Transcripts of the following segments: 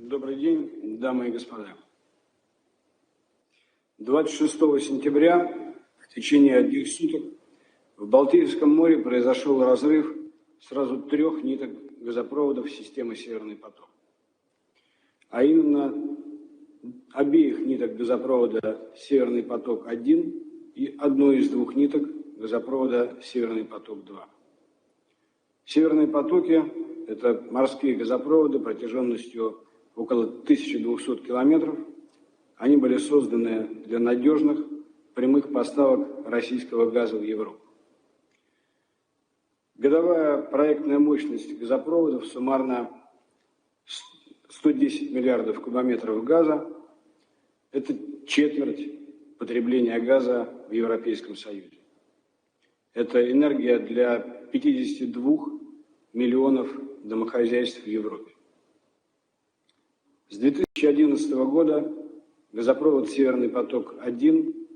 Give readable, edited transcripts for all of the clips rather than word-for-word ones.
Добрый день, дамы и господа. 26 сентября в течение одних суток в Балтийском море произошел разрыв сразу 3 ниток газопроводов системы «Северный поток». А именно обеих ниток газопровода «Северный поток-1» и одной из 2 ниток газопровода «Северный поток-2». Северные потоки – это морские газопроводы протяженностью около 1200 километров. Они были созданы для надежных прямых поставок российского газа в Европу. Годовая проектная мощность газопроводов суммарно 110 миллиардов кубометров газа. Это четверть потребления газа в Европейском Союзе. Это энергия для 52 миллионов домохозяйств в Европе. С 2011 года газопровод «Северный поток-1»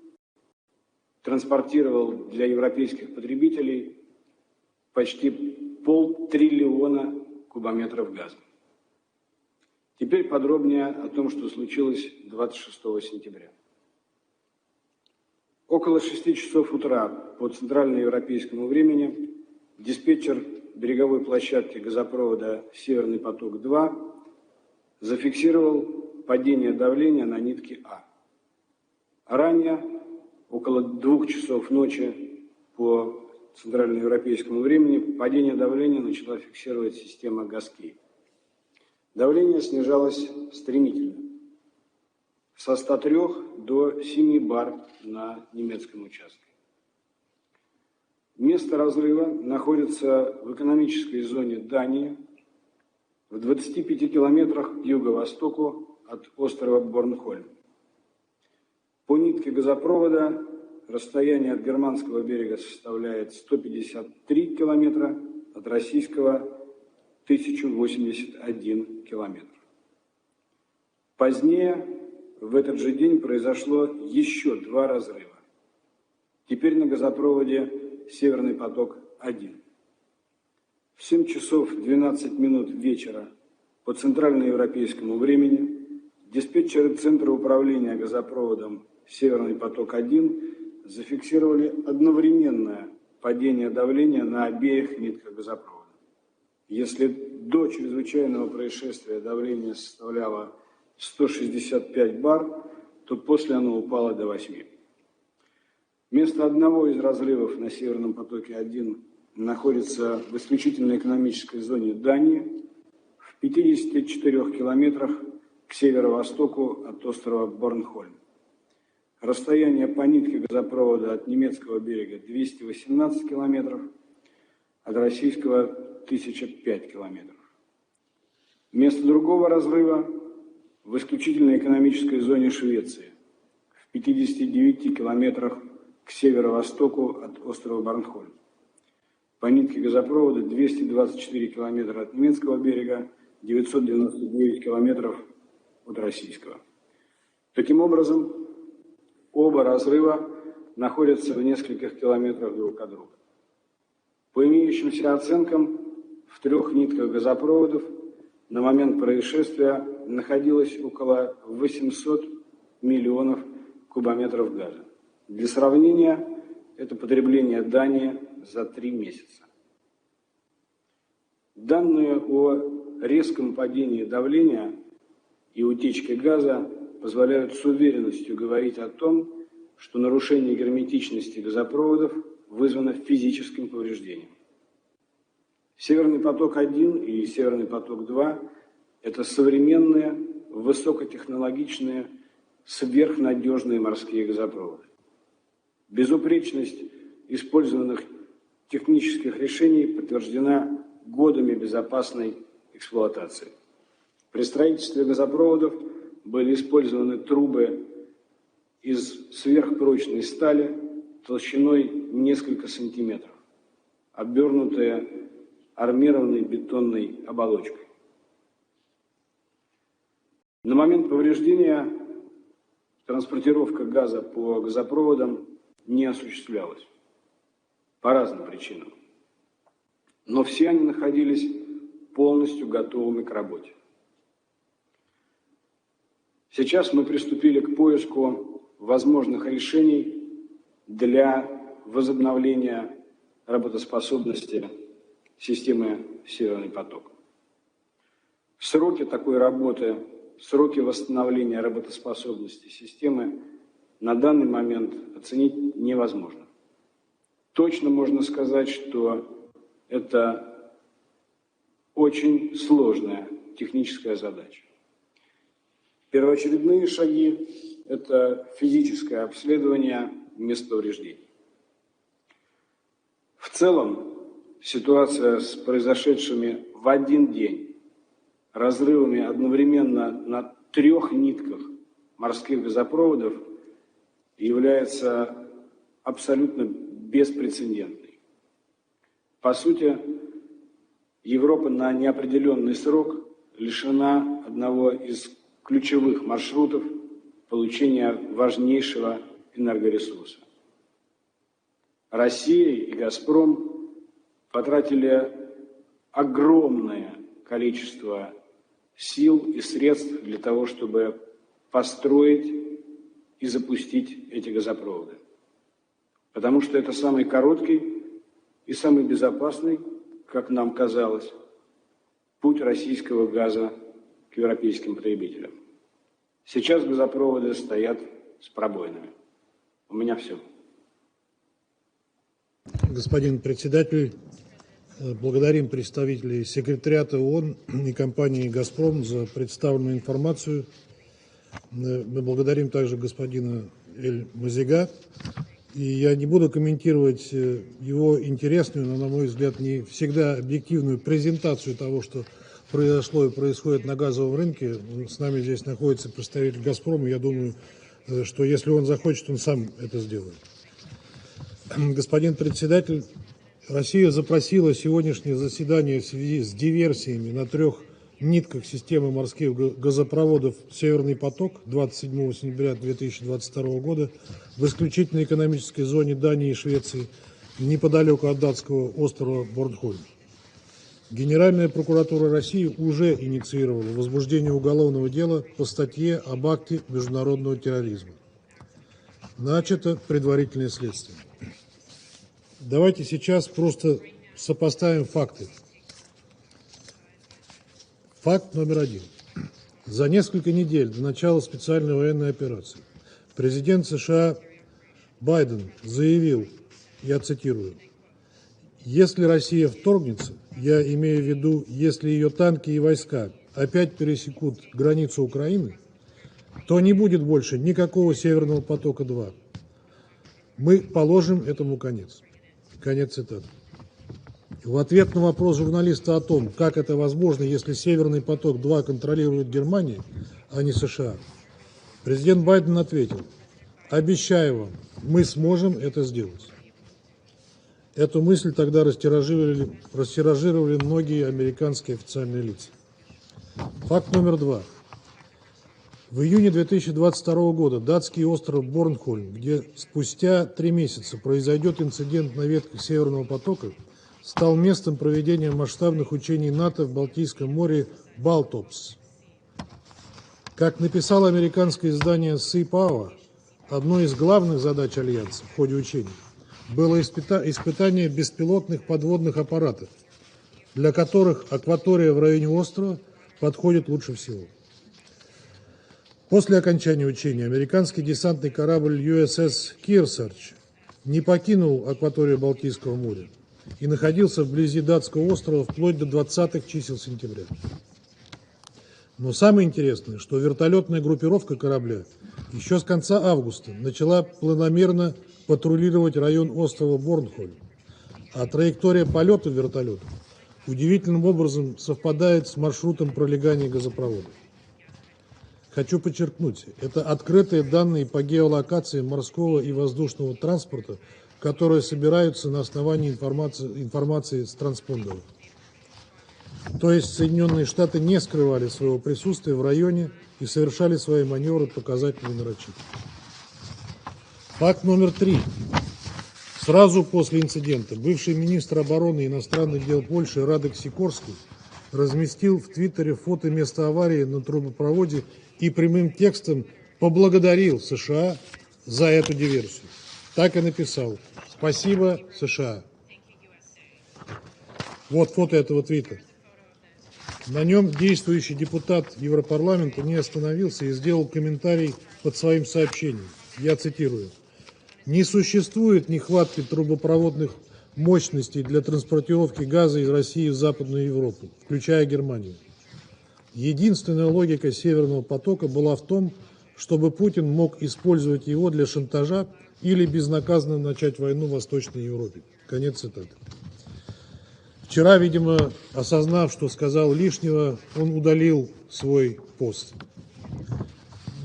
транспортировал для европейских потребителей почти 500 миллиона кубометров газа. Теперь подробнее о том, что случилось 26 сентября. Около 6 часов утра по центральноевропейскому времени диспетчер береговой площадки газопровода «Северный поток-2» зафиксировал падение давления на нитке А. Ранее, около 2 часов ночи по центральноевропейскому времени, падение давления начала фиксировать система «Газкей». Давление снижалось стремительно, со 103 до 7 бар на немецком участке. Место разрыва находится в экономической зоне Дании, в 25 километрах к юго-востоку от острова Борнхольм. По нитке газопровода расстояние от германского берега составляет 153 километра, от российского 1081 километр. Позднее, в этот же день, произошло еще 2 разрыва. Теперь на газопроводе «Северный поток-1». В 7 часов 12 минут вечера по центральноевропейскому времени диспетчеры Центра управления газопроводом «Северный поток-1» зафиксировали одновременное падение давления на обеих нитках газопровода. Если до чрезвычайного происшествия давление составляло 165 бар, то после оно упало до 8. Место одного из разрывов на «Северном потоке-1» находится в исключительной экономической зоне Дании, в 54 километрах к северо-востоку от острова Борнхольм. Расстояние по нитке газопровода от немецкого берега 218 километров, от российского 1005 километров. Место другого разрыва в исключительной экономической зоне Швеции, в 59 километрах к северо-востоку от острова Борнхольм. По нитке газопровода 224 километра от немецкого берега, 999 километров от российского. Таким образом, оба разрыва находятся в нескольких километрах друг от друга. По имеющимся оценкам, в 3 нитках газопроводов на момент происшествия находилось около 800 миллионов кубометров газа. Для сравнения, это потребление Дании за 3 месяца. Данные о резком падении давления и утечке газа позволяют с уверенностью говорить о том, что нарушение герметичности газопроводов вызвано физическим повреждением. «Северный поток-1» и «Северный поток-2» – это современные, высокотехнологичные, сверхнадежные морские газопроводы. Безупречность использованных технических решений подтверждена годами безопасной эксплуатации. При строительстве газопроводов были использованы трубы из сверхпрочной стали толщиной несколько сантиметров, обернутые армированной бетонной оболочкой. На момент повреждения транспортировка газа по газопроводам не осуществлялась по разным причинам. Но все они находились полностью готовыми к работе. Сейчас мы приступили к поиску возможных решений для возобновления работоспособности системы «Северный поток». Сроки такой работы, сроки восстановления работоспособности системы на данный момент оценить невозможно. Точно можно сказать, что это очень сложная техническая задача. Первоочередные шаги – это физическое обследование мест повреждений. В целом, ситуация с произошедшими в один день разрывами одновременно на 3 нитках морских газопроводов является абсолютно беспрецедентной. По сути, Европа на неопределенный срок лишена одного из ключевых маршрутов получения важнейшего энергоресурса. Россия и «Газпром» потратили огромное количество сил и средств для того, чтобы построить и запустить эти газопроводы. Потому что это самый короткий и самый безопасный, как нам казалось, путь российского газа к европейским потребителям. Сейчас газопроводы стоят с пробоинами. У меня все. Господин председатель, благодарим представителей секретариата ООН и компании «Газпром» за представленную информацию. Мы благодарим также господина Эль-Мазига. И я не буду комментировать его интересную, но, на мой взгляд, не всегда объективную презентацию того, что произошло и происходит на газовом рынке. С нами здесь находится представитель «Газпрома». Я думаю, что если он захочет, он сам это сделает. Господин председатель, Россия запросила сегодняшнее заседание в связи с диверсиями на 3 нитках системы морских газопроводов «Северный поток» 27 сентября 2022 года в исключительной экономической зоне Дании и Швеции неподалеку от датского острова Борнхольм. Генеральная прокуратура России уже инициировала возбуждение уголовного дела по статье об акте международного терроризма. Начато предварительное следствие. Давайте сейчас просто сопоставим факты. Факт номер 1. За несколько недель до начала специальной военной операции президент США Байден заявил, я цитирую: «Если Россия вторгнется, я имею в виду, если ее танки и войска опять пересекут границу Украины, то не будет больше никакого Северного потока-2. Мы положим этому конец». Конец цитаты. В ответ на вопрос журналиста о том, как это возможно, если Северный поток-2 контролирует Германия, а не США, президент Байден ответил: «Обещаю вам, мы сможем это сделать». Эту мысль тогда растиражировали многие американские официальные лица. Факт номер 2. В июне 2022 года датский остров Борнхольм, где спустя 3 месяца произойдет инцидент на ветках Северного потока, стал местом проведения масштабных учений НАТО в Балтийском море «Балтопс». Как написало американское издание Sea Power, одной из главных задач Альянса в ходе учений было испытание беспилотных подводных аппаратов, для которых акватория в районе острова подходит лучше всего. После окончания учений американский десантный корабль USS Kearsarge не покинул акваторию Балтийского моря и находился вблизи датского острова вплоть до 20-х чисел сентября. Но самое интересное, что вертолетная группировка корабля еще с конца августа начала планомерно патрулировать район острова Борнхольм, а траектория полета вертолета удивительным образом совпадает с маршрутом пролегания газопровода. Хочу подчеркнуть, это открытые данные по геолокации морского и воздушного транспорта, которые собираются на основании информации с транспондеров. То есть Соединенные Штаты не скрывали своего присутствия в районе и совершали свои маневры показательно и нарочито. Факт номер 3. Сразу после инцидента бывший министр обороны и иностранных дел Польши Радек Сикорский разместил в Твиттере фото места аварии на трубопроводе и прямым текстом поблагодарил США за эту диверсию. Так и написал: «Спасибо, США». Вот фото этого твита. На нем действующий депутат Европарламента не остановился и сделал комментарий под своим сообщением. Я цитирую: «Не существует нехватки трубопроводных мощностей для транспортировки газа из России в Западную Европу, включая Германию. Единственная логика Северного потока была в том, чтобы Путин мог использовать его для шантажа или безнаказанно начать войну в Восточной Европе». Конец цитаты. Вчера, видимо, осознав, что сказал лишнего, он удалил свой пост.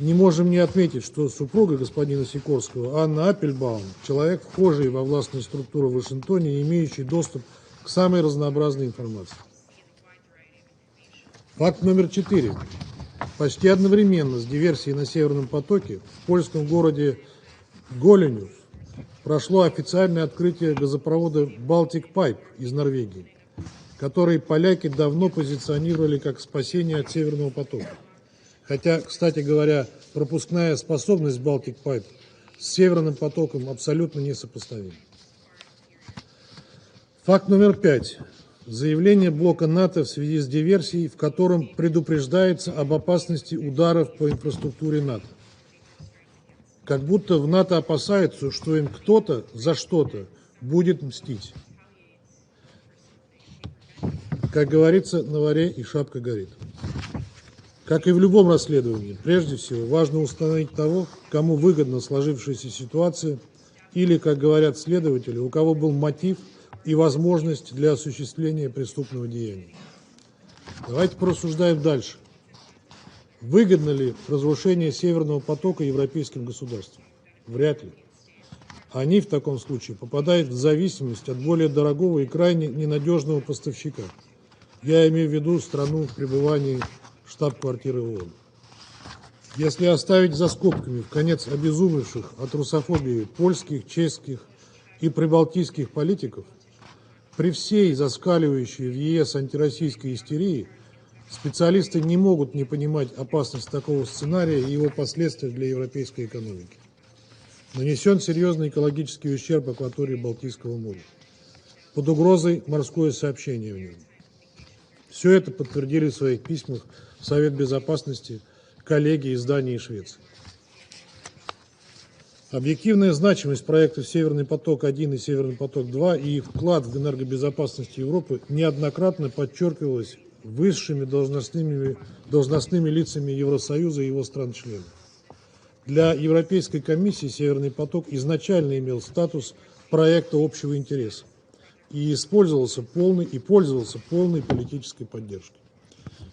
Не можем не отметить, что супруга господина Сикорского, Анна Аппельбаум, человек, вхожий во властные структуры в Вашингтоне, имеющий доступ к самой разнообразной информации. Факт номер 4. Почти одновременно с диверсией на Северном потоке в польском городе Голенюс прошло официальное открытие газопровода Baltic Pipe из Норвегии, который поляки давно позиционировали как спасение от Северного потока. Хотя, кстати говоря, пропускная способность Baltic Pipe с Северным потоком абсолютно несопоставима. Факт номер 5. Заявление блока НАТО в связи с диверсией, в котором предупреждается об опасности ударов по инфраструктуре НАТО. Как будто в НАТО опасаются, что им кто-то за что-то будет мстить. Как говорится, на варе и шапка горит. Как и в любом расследовании, прежде всего важно установить того, кому выгодна сложившаяся ситуация, или, как говорят следователи, у кого был мотив и возможность для осуществления преступного деяния. Давайте порассуждаем дальше. Выгодно ли разрушение Северного потока европейским государствам? Вряд ли. Они в таком случае попадают в зависимость от более дорогого и крайне ненадежного поставщика. Я имею в виду страну в пребывании штаб-квартиры ООН. Если оставить за скобками вконец обезумевших от русофобии польских, чешских и прибалтийских политиков, при всей заскаливающей в ЕС антироссийской истерии специалисты не могут не понимать опасность такого сценария и его последствий для европейской экономики. Нанесен серьезный экологический ущерб акватории Балтийского моря. Под угрозой морское сообщение в нем. Все это подтвердили в своих письмах в Совет Безопасности коллеги из Дании и Швеции. Объективная значимость проектов «Северный поток-1» и «Северный поток-2» и их вклад в энергобезопасность Европы неоднократно подчеркивалась высшими должностными лицами Евросоюза и его стран-членов. Для Европейской комиссии «Северный поток» изначально имел статус проекта общего интереса и пользовался полной политической поддержкой.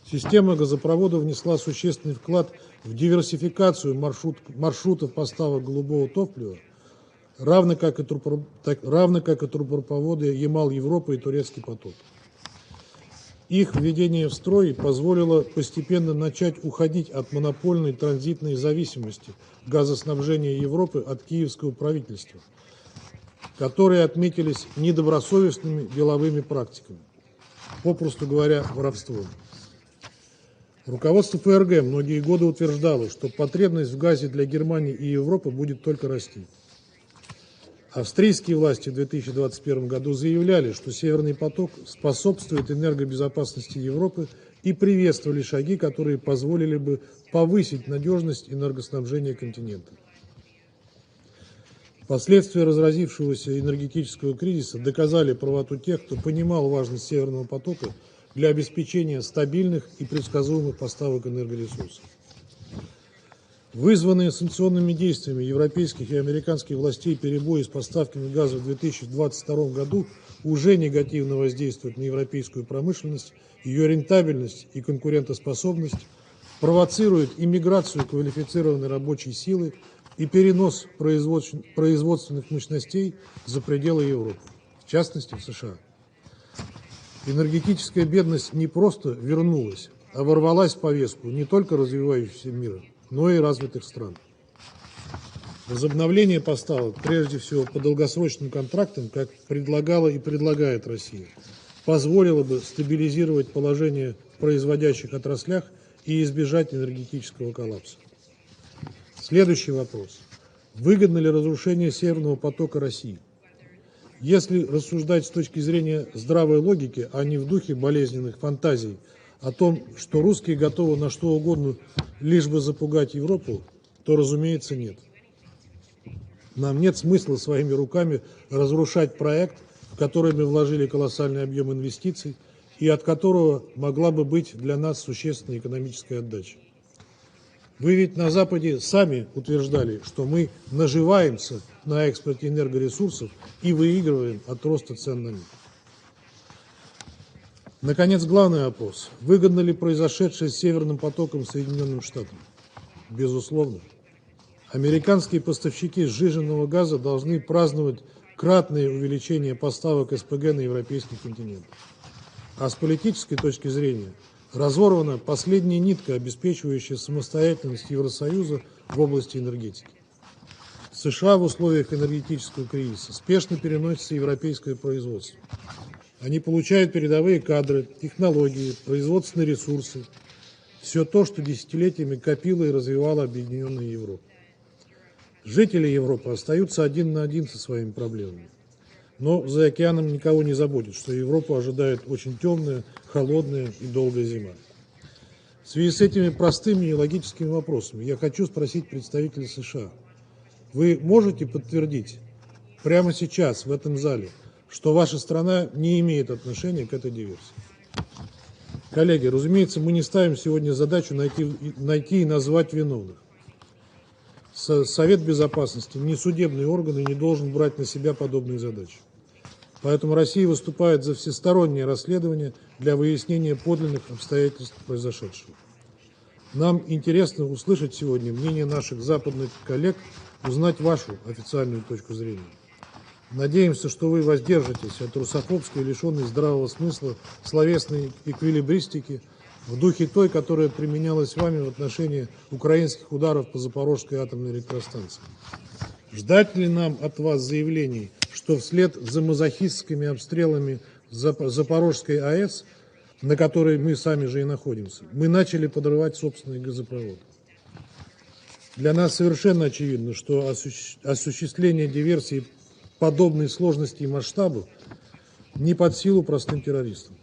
Система газопровода внесла существенный вклад в диверсификацию маршрутов поставок голубого топлива, равно как и трубопроводы Ямал-Европа и Турецкий поток. Их введение в строй позволило постепенно начать уходить от монопольной транзитной зависимости газоснабжения Европы от киевского правительства, которые отметились недобросовестными деловыми практиками, попросту говоря, воровством. Руководство ФРГ многие годы утверждало, что потребность в газе для Германии и Европы будет только расти. Австрийские власти в 2021 году заявляли, что Северный поток способствует энергобезопасности Европы и приветствовали шаги, которые позволили бы повысить надежность энергоснабжения континента. Последствия разразившегося энергетического кризиса доказали правоту тех, кто понимал важность Северного потока для обеспечения стабильных и предсказуемых поставок энергоресурсов. Вызванные санкционными действиями европейских и американских властей перебои с поставками газа в 2022 году уже негативно воздействуют на европейскую промышленность, ее рентабельность и конкурентоспособность, провоцируют иммиграцию квалифицированной рабочей силы и перенос производственных мощностей за пределы Европы, в частности в США. Энергетическая бедность не просто вернулась, а ворвалась в повестку не только развивающегося мира, но и развитых стран. Возобновление поставок, прежде всего по долгосрочным контрактам, как предлагала и предлагает Россия, позволило бы стабилизировать положение в производящих отраслях и избежать энергетического коллапса. Следующий вопрос. Выгодно ли разрушение Северного потока России? Если рассуждать с точки зрения здравой логики, а не в духе болезненных фантазий о том, что русские готовы на что угодно, лишь бы запугать Европу, то, разумеется, нет. Нам нет смысла своими руками разрушать проект, в который мы вложили колоссальный объем инвестиций и от которого могла бы быть для нас существенная экономическая отдача. Вы ведь на Западе сами утверждали, что мы наживаемся на экспорте энергоресурсов и выигрываем от роста цен на них. Наконец, главный вопрос. Выгодно ли произошедшее с Северным потоком Соединенным Штатам? Безусловно. Американские поставщики сжиженного газа должны праздновать кратное увеличение поставок СПГ на европейский континент. А с политической точки зрения разорвана последняя нитка, обеспечивающая самостоятельность Евросоюза в области энергетики. США в условиях энергетического кризиса спешно переносится европейское производство. Они получают передовые кадры, технологии, производственные ресурсы. Все то, что десятилетиями копила и развивала объединенная Европа. Жители Европы остаются один на один со своими проблемами. Но за океаном никого не заботит, что Европу ожидает очень темная, холодная и долгая зима. В связи с этими простыми и логическими вопросами я хочу спросить представителей США. Вы можете подтвердить прямо сейчас в этом зале, что ваша страна не имеет отношения к этой диверсии? Коллеги, разумеется, мы не ставим сегодня задачу найти и назвать виновных. Совет Безопасности, ни судебные органы не должен брать на себя подобные задачи. Поэтому Россия выступает за всестороннее расследование для выяснения подлинных обстоятельств произошедшего. Нам интересно услышать сегодня мнение наших западных коллег, узнать вашу официальную точку зрения. Надеемся, что вы воздержитесь от русофобской, лишенной здравого смысла, словесной эквилибристики, в духе той, которая применялась вами в отношении украинских ударов по Запорожской атомной электростанции. Ждать ли нам от вас заявлений, что вслед за мазохистскими обстрелами Запорожской АЭС, на которой мы сами же и находимся, мы начали подрывать собственный газопровод? Для нас совершенно очевидно, что осуществление диверсии подобной сложности и масштабу не под силу простым террористам.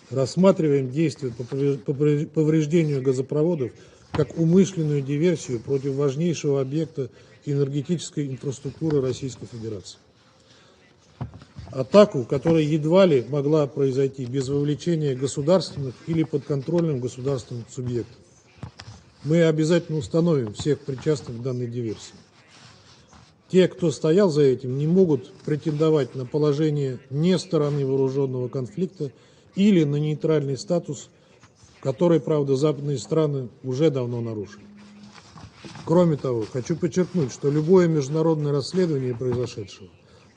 Рассматриваем действия по повреждению газопроводов как умышленную диверсию против важнейшего объекта энергетической инфраструктуры Российской Федерации. Атаку, которая едва ли могла произойти без вовлечения государственных или подконтрольных государственных субъектов. Мы обязательно установим всех причастных к данной диверсии. Те, кто стоял за этим, не могут претендовать на положение не стороны вооруженного конфликта или на нейтральный статус, который, правда, западные страны уже давно нарушили. Кроме того, хочу подчеркнуть, что любое международное расследование произошедшего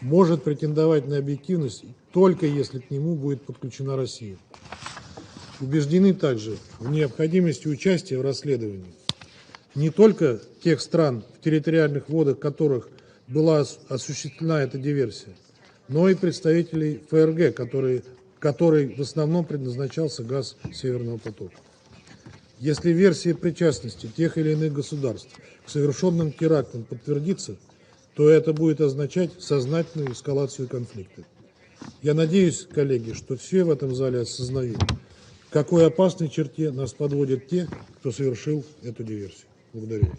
может претендовать на объективность только если к нему будет подключена Россия. Убеждены также в необходимости участия в расследовании не только тех стран, в территориальных водах которых была осуществлена эта диверсия, но и представителей ФРГ, которой в основном предназначался газ Северного потока. Если версия причастности тех или иных государств к совершенным терактам подтвердится, то это будет означать сознательную эскалацию конфликта. Я надеюсь, коллеги, что все в этом зале осознают, к какой опасной черте нас подводят те, кто совершил эту диверсию. Благодарю вас.